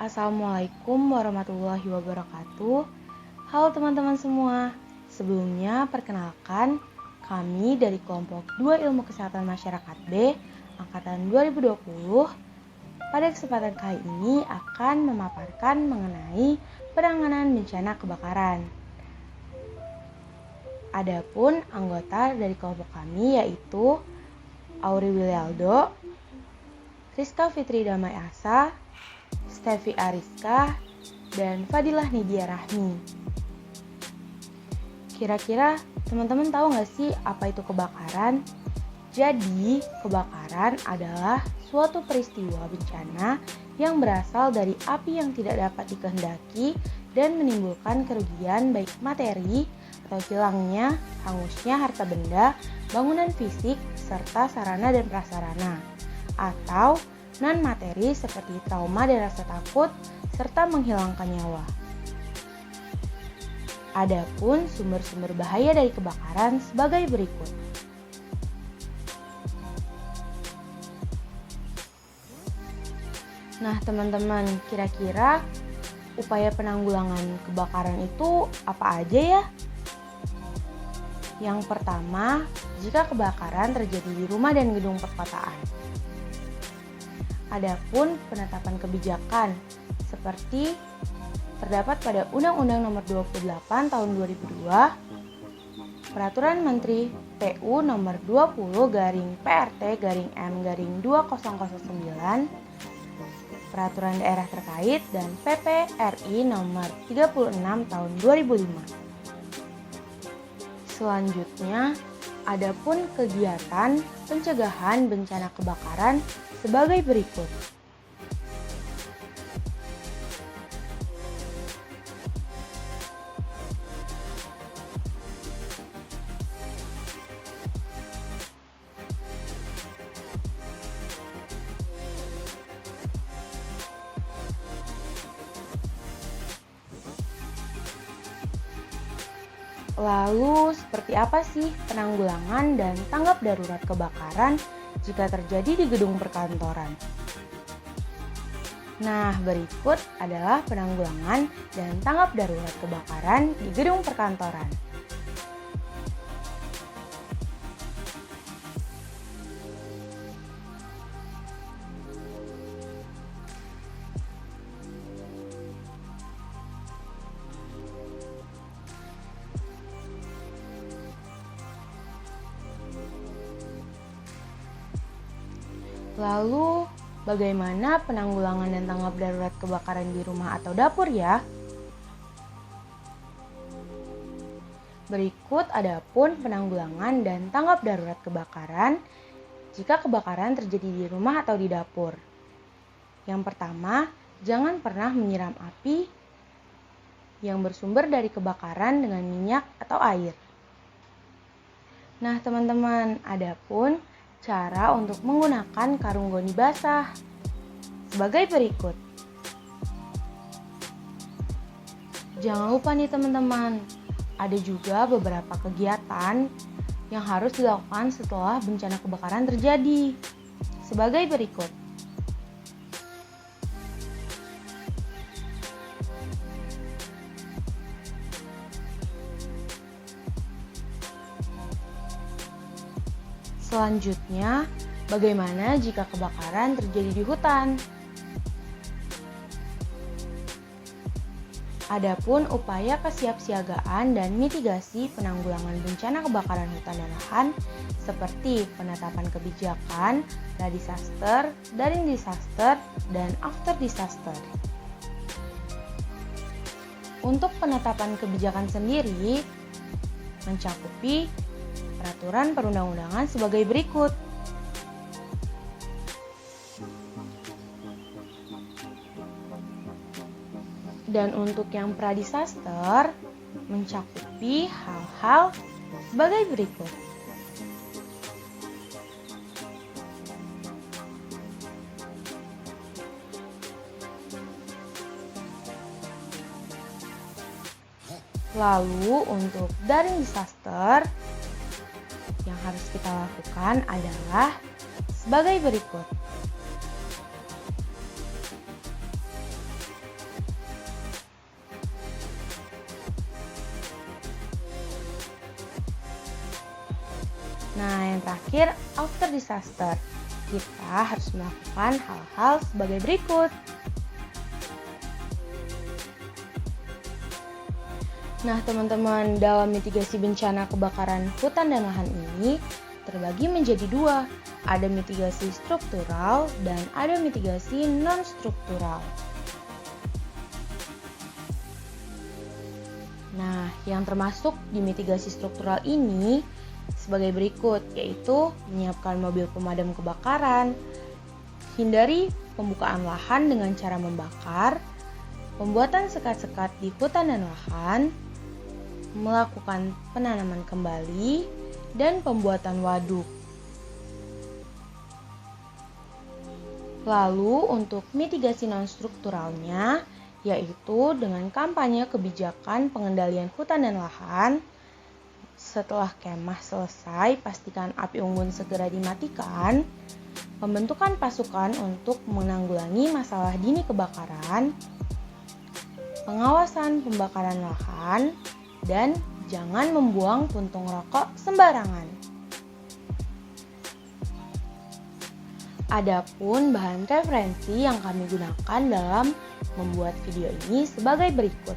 Assalamualaikum warahmatullahi wabarakatuh. Halo teman-teman semua. Sebelumnya perkenalkan, kami dari kelompok 2 Ilmu Kesehatan Masyarakat B angkatan 2020 pada kesempatan kali ini akan memaparkan mengenai penanganan bencana kebakaran. Adapun anggota dari kelompok kami yaitu Auri Wilialdo, Rizka Fitri Damai Asa, Stevi Ariska, dan Fadilah Nidia Rahmi. Kira-kira teman-teman tahu nggak sih apa itu kebakaran? Jadi, kebakaran adalah suatu peristiwa bencana yang berasal dari api yang tidak dapat dikehendaki dan menimbulkan kerugian baik materi atau hilangnya, hangusnya harta benda, bangunan fisik, serta sarana dan prasarana, atau non-materi seperti trauma dan rasa takut, serta menghilangkan nyawa. Adapun sumber-sumber bahaya dari kebakaran sebagai berikut. Nah teman-teman, kira-kira upaya penanggulangan kebakaran itu apa aja ya? Yang pertama, jika kebakaran terjadi di rumah dan gedung perkotaan. Adapun penetapan kebijakan seperti terdapat pada Undang-Undang Nomor 28 Tahun 2002, Peraturan Menteri PU Nomor 20/PRT/M/2009, Peraturan Daerah terkait dan PP RI Nomor 36 Tahun 2005. Selanjutnya, adapun kegiatan pencegahan bencana kebakaran sebagai berikut. Lalu, seperti apa sih penanggulangan dan tanggap darurat kebakaran jika terjadi di gedung perkantoran? Nah, berikut adalah penanggulangan dan tanggap darurat kebakaran di gedung perkantoran. Lalu, bagaimana penanggulangan dan tanggap darurat kebakaran di rumah atau dapur ya? Berikut adapun penanggulangan dan tanggap darurat kebakaran jika kebakaran terjadi di rumah atau di dapur. Yang pertama, jangan pernah menyiram api yang bersumber dari kebakaran dengan minyak atau air. Nah, teman-teman, adapun cara untuk menggunakan karung goni basah sebagai berikut. Jangan lupa nih teman-teman, ada juga beberapa kegiatan yang harus dilakukan setelah bencana kebakaran terjadi sebagai berikut. Selanjutnya, bagaimana jika kebakaran terjadi di hutan? Adapun upaya kesiapsiagaan dan mitigasi penanggulangan bencana kebakaran hutan dan lahan seperti penetapan kebijakan pra-disaster, during disaster, dan after disaster. Untuk penetapan kebijakan sendiri mencakupi peraturan perundang-undangan sebagai berikut. Dan untuk yang pra-disaster mencakupi hal-hal sebagai berikut. Lalu untuk during disaster yang harus kita lakukan adalah sebagai berikut. Nah, yang terakhir, after disaster. Kita harus melakukan hal-hal sebagai berikut. Nah, teman-teman, dalam mitigasi bencana kebakaran hutan dan lahan ini terbagi menjadi dua. Ada mitigasi struktural dan ada mitigasi non-struktural. Nah, yang termasuk di mitigasi struktural ini sebagai berikut, yaitu menyiapkan mobil pemadam kebakaran, hindari pembukaan lahan dengan cara membakar, pembuatan sekat-sekat di hutan dan lahan, melakukan penanaman kembali, dan pembuatan waduk. Lalu untuk mitigasi non-strukturalnya, yaitu dengan kampanye kebijakan pengendalian hutan dan lahan. Setelah kemah selesai, pastikan api unggun segera dimatikan, pembentukan pasukan untuk menanggulangi masalah dini kebakaran, pengawasan pembakaran lahan, dan jangan membuang puntung rokok sembarangan. Adapun bahan referensi yang kami gunakan dalam membuat video ini sebagai berikut.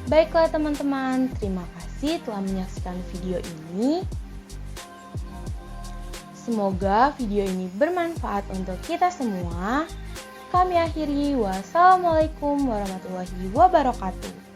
Baiklah teman-teman, terima kasih telah menyaksikan video ini. Semoga video ini bermanfaat untuk kita semua. Kami akhiri, wassalamualaikum warahmatullahi wabarakatuh.